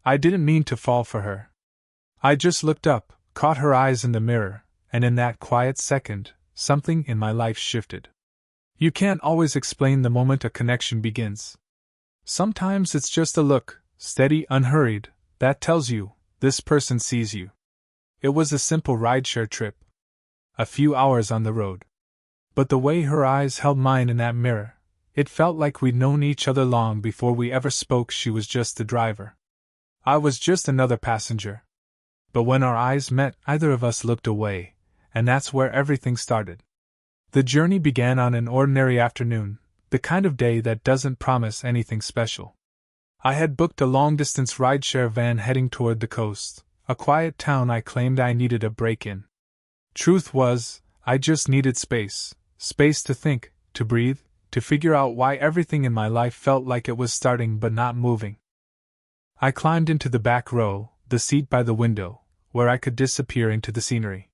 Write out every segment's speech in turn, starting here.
I didn't mean to fall for her. I just looked up, caught her eyes in the mirror, and in that quiet second, something in my life shifted. You can't always explain the moment a connection begins. Sometimes it's just a look, steady, unhurried, that tells you, this person sees you. It was a simple rideshare trip. A few hours on the road. But the way her eyes held mine in that mirror, it felt like we'd known each other long before we ever spoke. She was just the driver. I was just another passenger. But when our eyes met, either of us looked away, and that's where everything started. The journey began on an ordinary afternoon, the kind of day that doesn't promise anything special. I had booked a long-distance rideshare van heading toward the coast, a quiet town I claimed I needed a break in. Truth was, I just needed space to think, to breathe, to figure out why everything in my life felt like it was starting but not moving. I climbed into the back row, the seat by the window, where I could disappear into the scenery.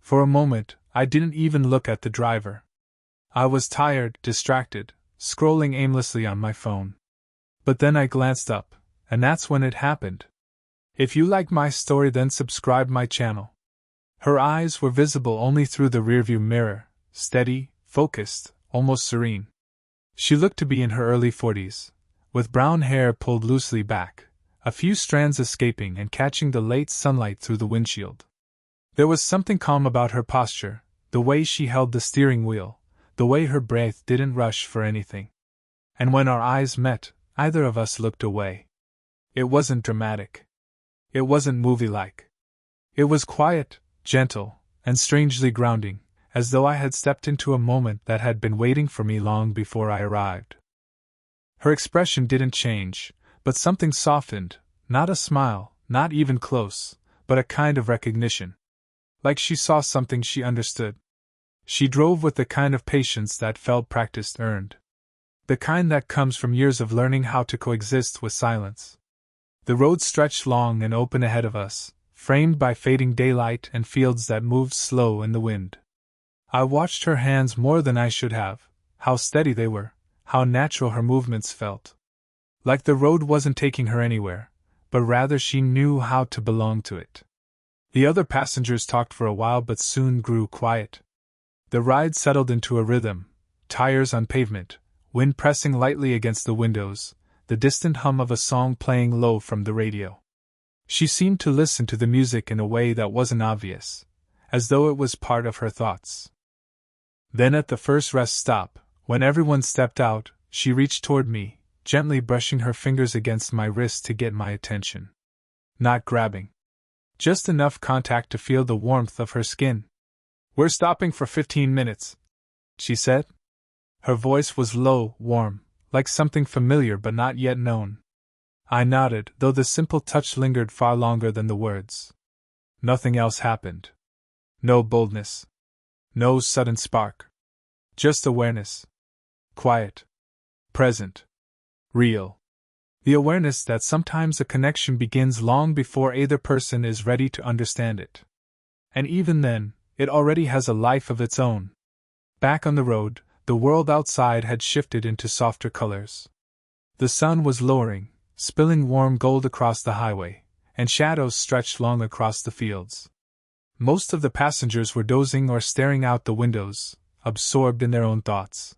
For a moment, I didn't even look at the driver. I was tired, distracted, scrolling aimlessly on my phone. But then I glanced up, and that's when it happened. If you like my story, then subscribe my channel. Her eyes were visible only through the rearview mirror, steady, focused, almost serene. She looked to be in her early 40s, with brown hair pulled loosely back, a few strands escaping and catching the late sunlight through the windshield. There was something calm about her posture, the way she held the steering wheel, the way her breath didn't rush for anything. And when our eyes met, either of us looked away. It wasn't dramatic. It wasn't movie-like. It was quiet, gentle, and strangely grounding, as though I had stepped into a moment that had been waiting for me long before I arrived. Her expression didn't change, but something softened, not a smile, not even close, but a kind of recognition. Like she saw something she understood. She drove with the kind of patience that felt practiced, earned. The kind that comes from years of learning how to coexist with silence. The road stretched long and open ahead of us, framed by fading daylight and fields that moved slow in the wind. I watched her hands more than I should have, how steady they were, how natural her movements felt. Like the road wasn't taking her anywhere, but rather she knew how to belong to it. The other passengers talked for a while but soon grew quiet. The ride settled into a rhythm, tires on pavement, wind pressing lightly against the windows, the distant hum of a song playing low from the radio. She seemed to listen to the music in a way that wasn't obvious, as though it was part of her thoughts. Then at the first rest stop, when everyone stepped out, she reached toward me, gently brushing her fingers against my wrist to get my attention. Not grabbing. Just enough contact to feel the warmth of her skin. "We're stopping for 15 minutes, she said. Her voice was low, warm, like something familiar but not yet known. I nodded, though the simple touch lingered far longer than the words. Nothing else happened. No boldness. No sudden spark. Just awareness. Quiet. Present. Real. The awareness that sometimes a connection begins long before either person is ready to understand it. And even then, it already has a life of its own. Back on the road, the world outside had shifted into softer colors. The sun was lowering, spilling warm gold across the highway, and shadows stretched long across the fields. Most of the passengers were dozing or staring out the windows, absorbed in their own thoughts.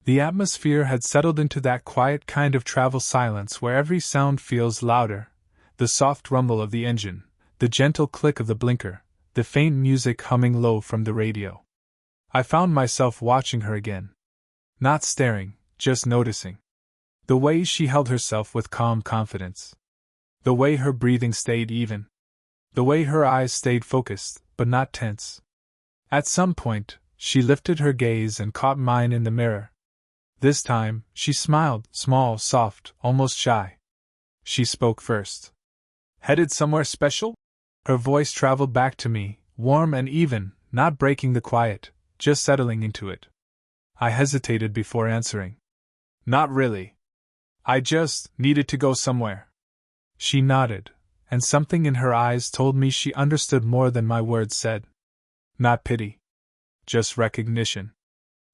The atmosphere had settled into that quiet kind of travel silence where every sound feels louder, the soft rumble of the engine, the gentle click of the blinker, the faint music humming low from the radio. I found myself watching her again. Not staring, just noticing. The way she held herself with calm confidence. The way her breathing stayed even. The way her eyes stayed focused, but not tense. At some point, she lifted her gaze and caught mine in the mirror. This time, she smiled, small, soft, almost shy. She spoke first. "Headed somewhere special?" Her voice traveled back to me, warm and even, not breaking the quiet, just settling into it. I hesitated before answering. "Not really. I just needed to go somewhere." She nodded, and something in her eyes told me she understood more than my words said. Not pity. Just recognition.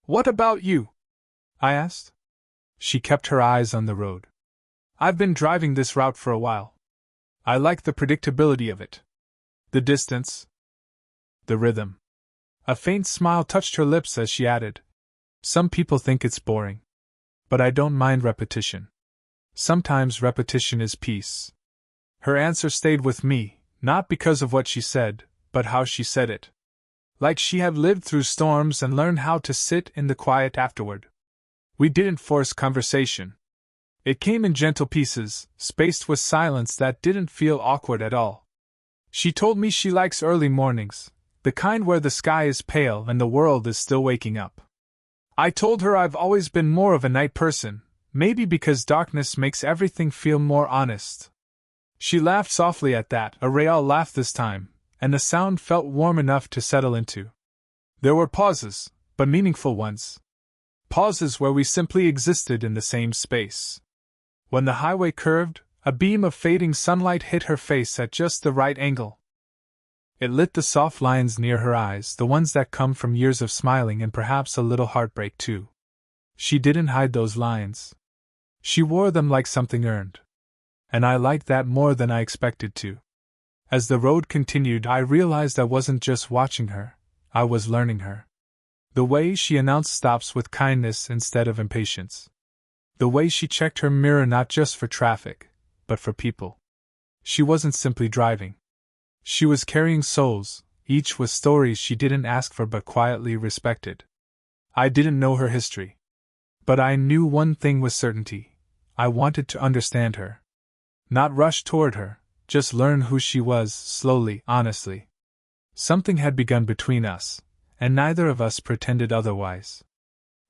"What about you?" I asked. She kept her eyes on the road. "I've been driving this route for a while. I like the predictability of it. The distance. The rhythm. A faint smile touched her lips as she added, "Some people think it's boring. But I don't mind repetition. Sometimes repetition is peace." Her answer stayed with me, not because of what she said, but how she said it. Like she had lived through storms and learned how to sit in the quiet afterward. We didn't force conversation. It came in gentle pieces, spaced with silence that didn't feel awkward at all. She told me she likes early mornings, the kind where the sky is pale and the world is still waking up. I told her I've always been more of a night person, maybe because darkness makes everything feel more honest. She laughed softly at that, a real laugh this time, and the sound felt warm enough to settle into. There were pauses, but meaningful ones. Pauses where we simply existed in the same space. When the highway curved, a beam of fading sunlight hit her face at just the right angle. It lit the soft lines near her eyes, the ones that come from years of smiling and perhaps a little heartbreak too. She didn't hide those lines. She wore them like something earned. And I liked that more than I expected to. As the road continued, I realized I wasn't just watching her, I was learning her. The way she announced stops with kindness instead of impatience. The way she checked her mirror not just for traffic, but for people. She wasn't simply driving. She was carrying souls, each with stories she didn't ask for but quietly respected. I didn't know her history. But I knew one thing with certainty. I wanted to understand her. Not rush toward her, just learn who she was, slowly, honestly. Something had begun between us, and neither of us pretended otherwise.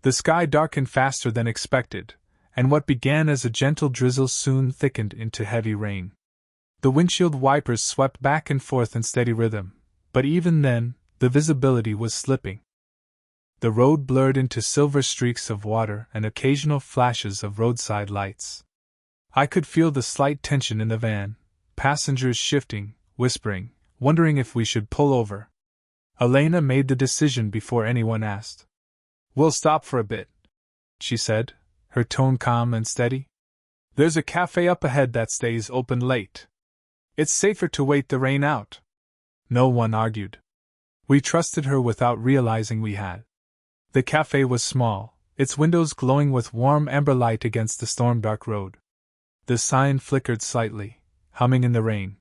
The sky darkened faster than expected, and what began as a gentle drizzle soon thickened into heavy rain. The windshield wipers swept back and forth in steady rhythm, but even then, the visibility was slipping. The road blurred into silver streaks of water and occasional flashes of roadside lights. I could feel the slight tension in the van, passengers shifting, whispering, wondering if we should pull over. Elena made the decision before anyone asked. "We'll stop for a bit," she said, her tone calm and steady. "There's a cafe up ahead that stays open late. It's safer to wait the rain out." No one argued. We trusted her without realizing we had. The cafe was small, its windows glowing with warm amber light against the storm-dark road. The sign flickered slightly, humming in the rain.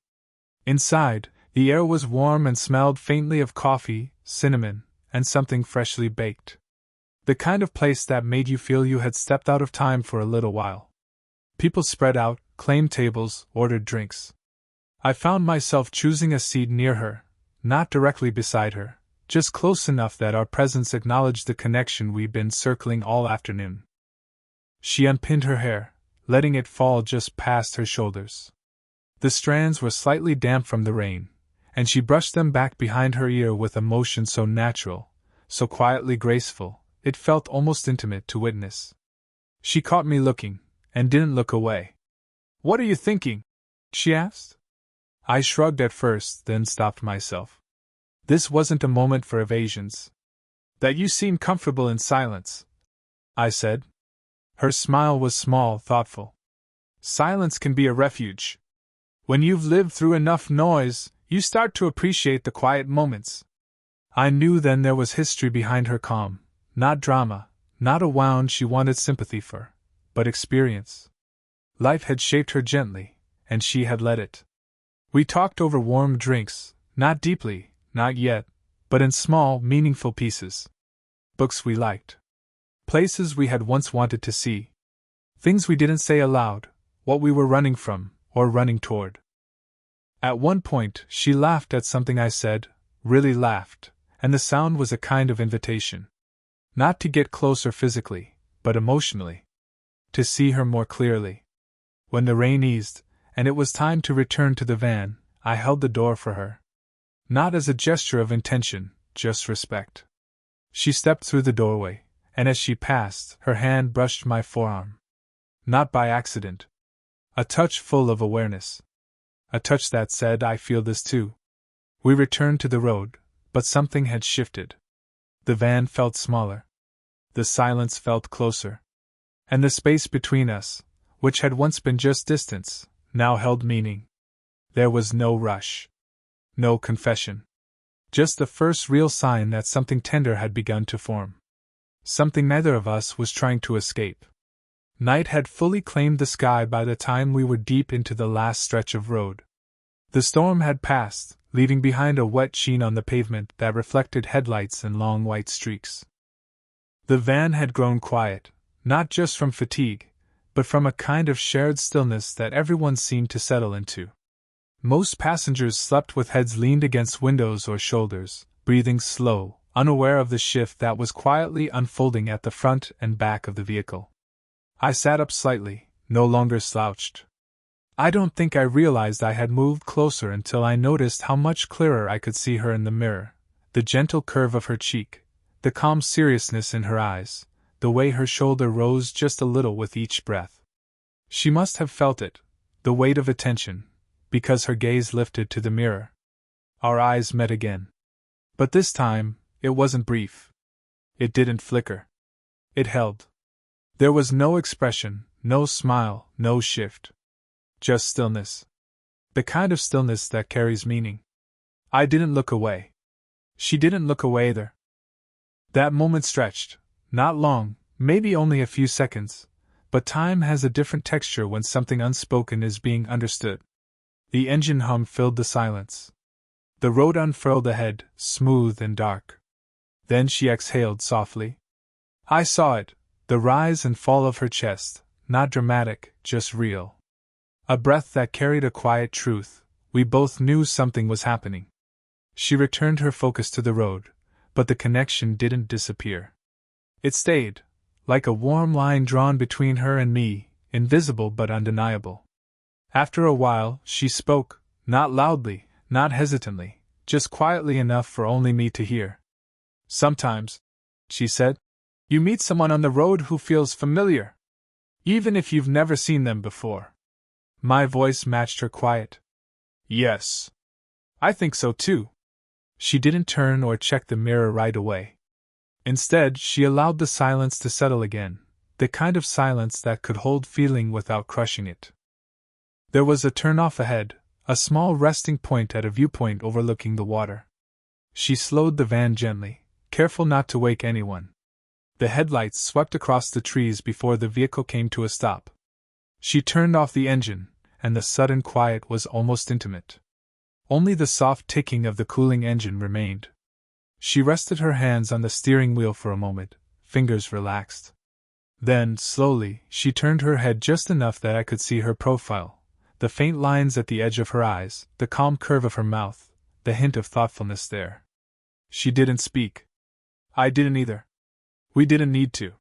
Inside, the air was warm and smelled faintly of coffee, cinnamon, and something freshly baked. The kind of place that made you feel you had stepped out of time for a little while. People spread out, claimed tables, ordered drinks. I found myself choosing a seat near her, not directly beside her, just close enough that our presence acknowledged the connection we'd been circling all afternoon. She unpinned her hair, letting it fall just past her shoulders. The strands were slightly damp from the rain, and she brushed them back behind her ear with a motion so natural, so quietly graceful, it felt almost intimate to witness. She caught me looking, and didn't look away. "What are you thinking?" she asked. I shrugged at first, then stopped myself. This wasn't a moment for evasions. "That you seem comfortable in silence," I said. Her smile was small, thoughtful. "Silence can be a refuge. When you've lived through enough noise, you start to appreciate the quiet moments." I knew then there was history behind her calm, not drama, not a wound she wanted sympathy for, but experience. Life had shaped her gently, and she had let it. We talked over warm drinks, not deeply, not yet, but in small, meaningful pieces. Books we liked. Places we had once wanted to see. Things we didn't say aloud, what we were running from, or running toward. At one point, she laughed at something I said, really laughed, and the sound was a kind of invitation. Not to get closer physically, but emotionally. To see her more clearly. When the rain eased, and it was time to return to the van, I held the door for her. Not as a gesture of intention, just respect. She stepped through the doorway, and as she passed, her hand brushed my forearm. Not by accident. A touch full of awareness. A touch that said, "I feel this too." We returned to the road, but something had shifted. The van felt smaller. The silence felt closer. And the space between us, which had once been just distance, now held meaning. There was no rush. No confession. Just the first real sign that something tender had begun to form. Something neither of us was trying to escape. Night had fully claimed the sky by the time we were deep into the last stretch of road. The storm had passed, leaving behind a wet sheen on the pavement that reflected headlights and long white streaks. The van had grown quiet, not just from fatigue, but from a kind of shared stillness that everyone seemed to settle into. Most passengers slept with heads leaned against windows or shoulders, breathing slow, unaware of the shift that was quietly unfolding at the front and back of the vehicle. I sat up slightly, no longer slouched. I don't think I realized I had moved closer until I noticed how much clearer I could see her in the mirror, the gentle curve of her cheek, the calm seriousness in her eyes, the way her shoulder rose just a little with each breath. She must have felt it, the weight of attention, because her gaze lifted to the mirror. Our eyes met again. But this time, it wasn't brief. It didn't flicker. It held. There was no expression, no smile, no shift. Just stillness. The kind of stillness that carries meaning. I didn't look away. She didn't look away either. That moment stretched. Not long, maybe only a few seconds, but time has a different texture when something unspoken is being understood. The engine hum filled the silence. The road unfurled ahead, smooth and dark. Then she exhaled softly. I saw it, the rise and fall of her chest, not dramatic, just real. A breath that carried a quiet truth. We both knew something was happening. She returned her focus to the road, but the connection didn't disappear. It stayed, like a warm line drawn between her and me, invisible but undeniable. After a while, she spoke, not loudly, not hesitantly, just quietly enough for only me to hear. Sometimes, she said, you meet someone on the road who feels familiar, even if you've never seen them before. My voice matched her quiet. Yes. I think so too. She didn't turn or check the mirror right away. Instead, she allowed the silence to settle again, the kind of silence that could hold feeling without crushing it. There was a turnoff ahead, a small resting point at a viewpoint overlooking the water. She slowed the van gently, careful not to wake anyone. The headlights swept across the trees before the vehicle came to a stop. She turned off the engine, and the sudden quiet was almost intimate. Only the soft ticking of the cooling engine remained. She rested her hands on the steering wheel for a moment, fingers relaxed. Then, slowly, she turned her head just enough that I could see her profile, the faint lines at the edge of her eyes, the calm curve of her mouth, the hint of thoughtfulness there. She didn't speak. I didn't either. We didn't need to.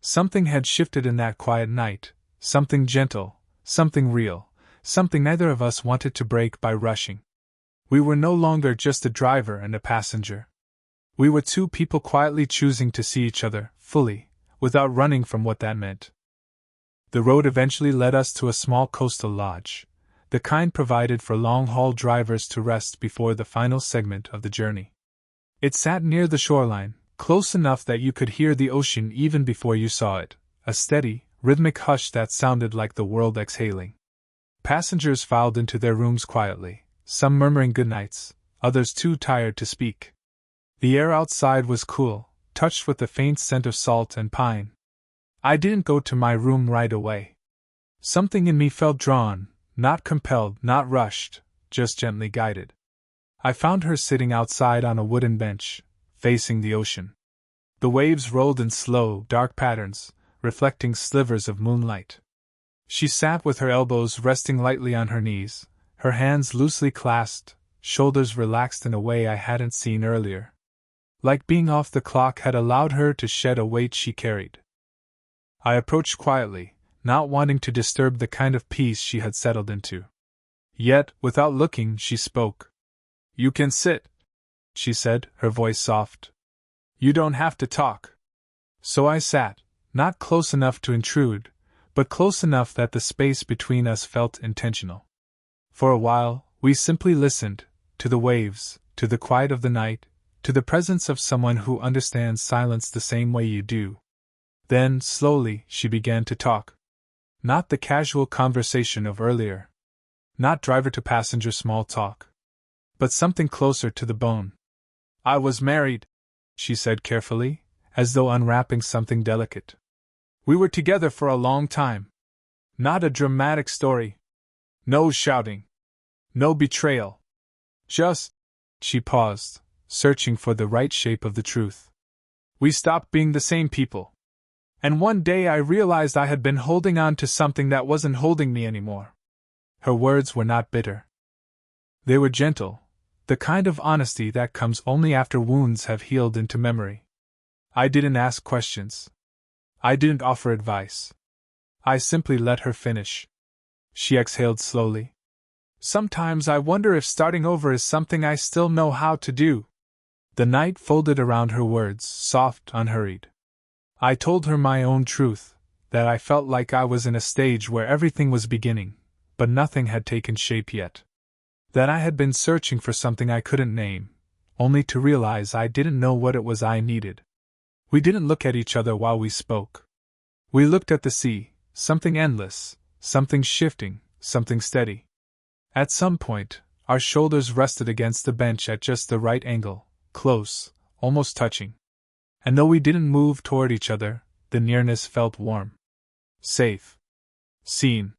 Something had shifted in that quiet night, something gentle, something real, something neither of us wanted to break by rushing. We were no longer just a driver and a passenger. We were two people quietly choosing to see each other, fully, without running from what that meant. The road eventually led us to a small coastal lodge, the kind provided for long-haul drivers to rest before the final segment of the journey. It sat near the shoreline, close enough that you could hear the ocean even before you saw it, a steady, rhythmic hush that sounded like the world exhaling. Passengers filed into their rooms quietly, some murmuring goodnights, others too tired to speak. The air outside was cool, touched with the faint scent of salt and pine. I didn't go to my room right away. Something in me felt drawn, not compelled, not rushed, just gently guided. I found her sitting outside on a wooden bench, facing the ocean. The waves rolled in slow, dark patterns, reflecting slivers of moonlight. She sat with her elbows resting lightly on her knees, her hands loosely clasped, shoulders relaxed in a way I hadn't seen earlier. Like being off the clock had allowed her to shed a weight she carried. I approached quietly, not wanting to disturb the kind of peace she had settled into. Yet, without looking, she spoke. "You can sit," she said, her voice soft. "You don't have to talk." So I sat, not close enough to intrude, but close enough that the space between us felt intentional. For a while, we simply listened, to the waves, to the quiet of the night, to the presence of someone who understands silence the same way you do. Then, slowly, she began to talk. Not the casual conversation of earlier. Not driver to passenger small talk. But something closer to the bone. I was married, she said carefully, as though unwrapping something delicate. We were together for a long time. Not a dramatic story. No shouting. No betrayal. Just. She paused, searching for the right shape of the truth. We stopped being the same people. And one day I realized I had been holding on to something that wasn't holding me anymore. Her words were not bitter. They were gentle, the kind of honesty that comes only after wounds have healed into memory. I didn't ask questions. I didn't offer advice. I simply let her finish. She exhaled slowly. Sometimes I wonder if starting over is something I still know how to do. The night folded around her words, soft, unhurried. I told her my own truth, that I felt like I was in a stage where everything was beginning, but nothing had taken shape yet. That I had been searching for something I couldn't name, only to realize I didn't know what it was I needed. We didn't look at each other while we spoke. We looked at the sea, something endless, something shifting, something steady. At some point, our shoulders rested against the bench at just the right angle, close, almost touching. And though we didn't move toward each other, the nearness felt warm. Safe. Seen.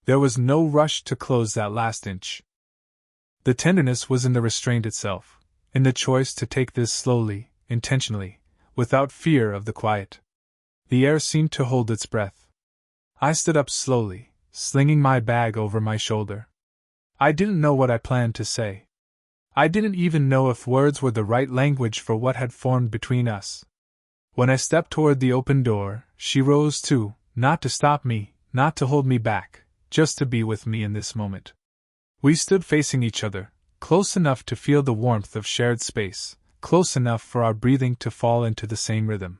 There was no rush to close that last inch. The tenderness was in the restraint itself, in the choice to take this slowly, intentionally, without fear of the quiet. The air seemed to hold its breath. I stood up slowly, slinging my bag over my shoulder. I didn't know what I planned to say. I didn't even know if words were the right language for what had formed between us. When I stepped toward the open door, she rose too, not to stop me, not to hold me back, just to be with me in this moment. We stood facing each other, close enough to feel the warmth of shared space, close enough for our breathing to fall into the same rhythm.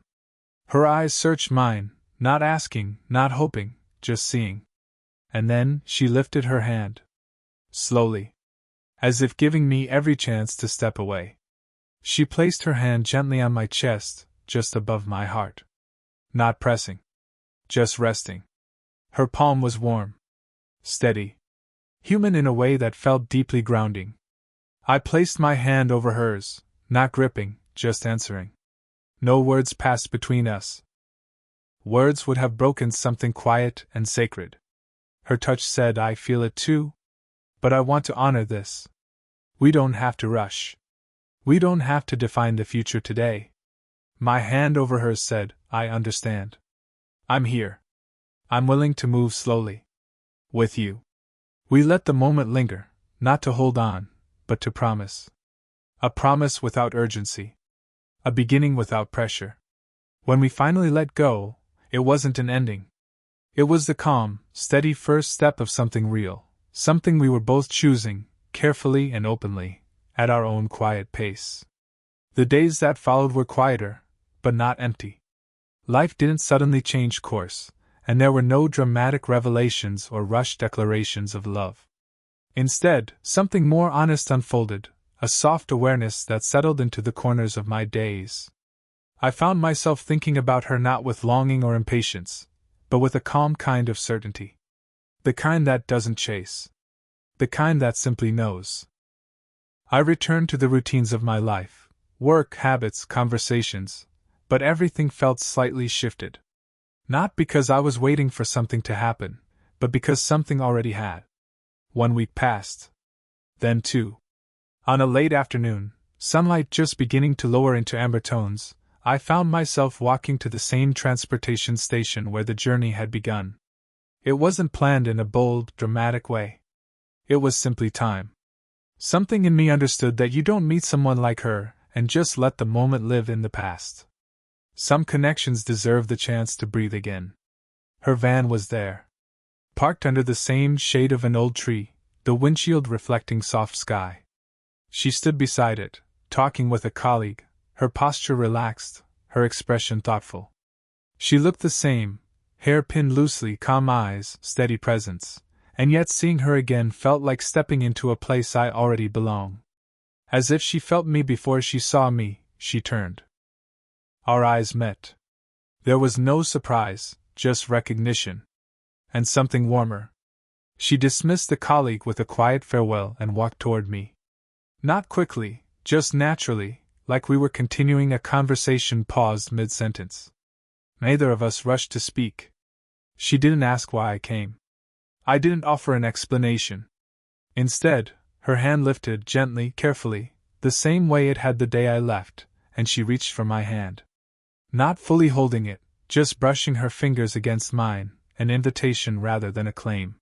Her eyes searched mine, not asking, not hoping, just seeing. And then she lifted her hand. Slowly. As if giving me every chance to step away. She placed her hand gently on my chest, just above my heart. Not pressing. Just resting. Her palm was warm. Steady. Human in a way that felt deeply grounding. I placed my hand over hers, not gripping, just answering. No words passed between us. Words would have broken something quiet and sacred. Her touch said, I feel it too. But I want to honor this. We don't have to rush. We don't have to define the future today. My hand over hers said, I understand. I'm here. I'm willing to move slowly. With you. We let the moment linger, not to hold on, but to promise. A promise without urgency. A beginning without pressure. When we finally let go, it wasn't an ending. It was the calm, steady first step of something real. Something we were both choosing, carefully and openly, at our own quiet pace. The days that followed were quieter, but not empty. Life didn't suddenly change course, and there were no dramatic revelations or rushed declarations of love. Instead, something more honest unfolded, a soft awareness that settled into the corners of my days. I found myself thinking about her not with longing or impatience, but with a calm kind of certainty. The kind that doesn't chase. The kind that simply knows. I returned to the routines of my life, work, habits, conversations, but everything felt slightly shifted. Not because I was waiting for something to happen, but because something already had. 1 week passed. Then 2. On a late afternoon, sunlight just beginning to lower into amber tones, I found myself walking to the same transportation station where the journey had begun. It wasn't planned in a bold, dramatic way. It was simply time. Something in me understood that you don't meet someone like her and just let the moment live in the past. Some connections deserve the chance to breathe again. Her van was there. Parked under the same shade of an old tree, the windshield reflecting soft sky. She stood beside it, talking with a colleague, her posture relaxed, her expression thoughtful. She looked the same, hair pinned loosely, calm eyes, steady presence, and yet seeing her again felt like stepping into a place I already belong. As if she felt me before she saw me, she turned. Our eyes met. There was no surprise, just recognition. And something warmer. She dismissed the colleague with a quiet farewell and walked toward me. Not quickly, just naturally, like we were continuing a conversation paused mid-sentence. Neither of us rushed to speak. She didn't ask why I came. I didn't offer an explanation. Instead, her hand lifted gently, carefully, the same way it had the day I left, and she reached for my hand. Not fully holding it, just brushing her fingers against mine, an invitation rather than a claim.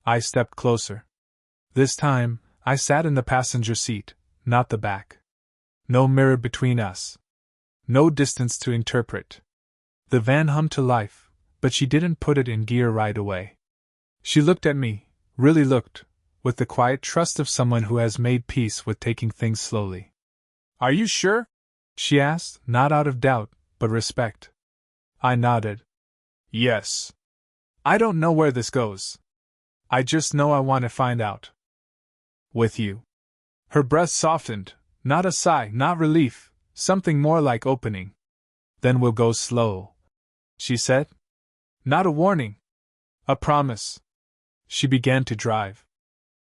I stepped closer. This time, I sat in the passenger seat, not the back. No mirror between us. No distance to interpret. The van hummed to life, but she didn't put it in gear right away. She looked at me, really looked, with the quiet trust of someone who has made peace with taking things slowly. "Are you sure?" she asked, not out of doubt, but respect. I nodded. "Yes. I don't know where this goes. I just know I want to find out. With you." Her breath softened, not a sigh, not relief, something more like opening. "Then we'll go slow," she said. Not a warning. A promise. She began to drive.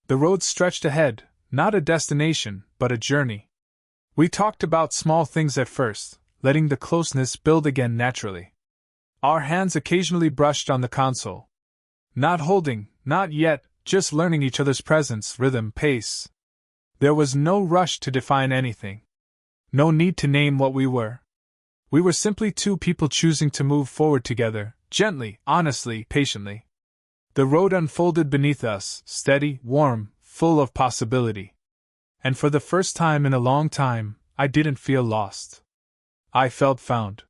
The road stretched ahead, not a destination, but a journey. We talked about small things at first, letting the closeness build again naturally. Our hands occasionally brushed on the console. Not holding, not yet, just learning each other's presence, rhythm, pace. There was no rush to define anything. No need to name what we were. We were simply two people choosing to move forward together, gently, honestly, patiently. The road unfolded beneath us, steady, warm, full of possibility. And for the first time in a long time, I didn't feel lost. I felt found.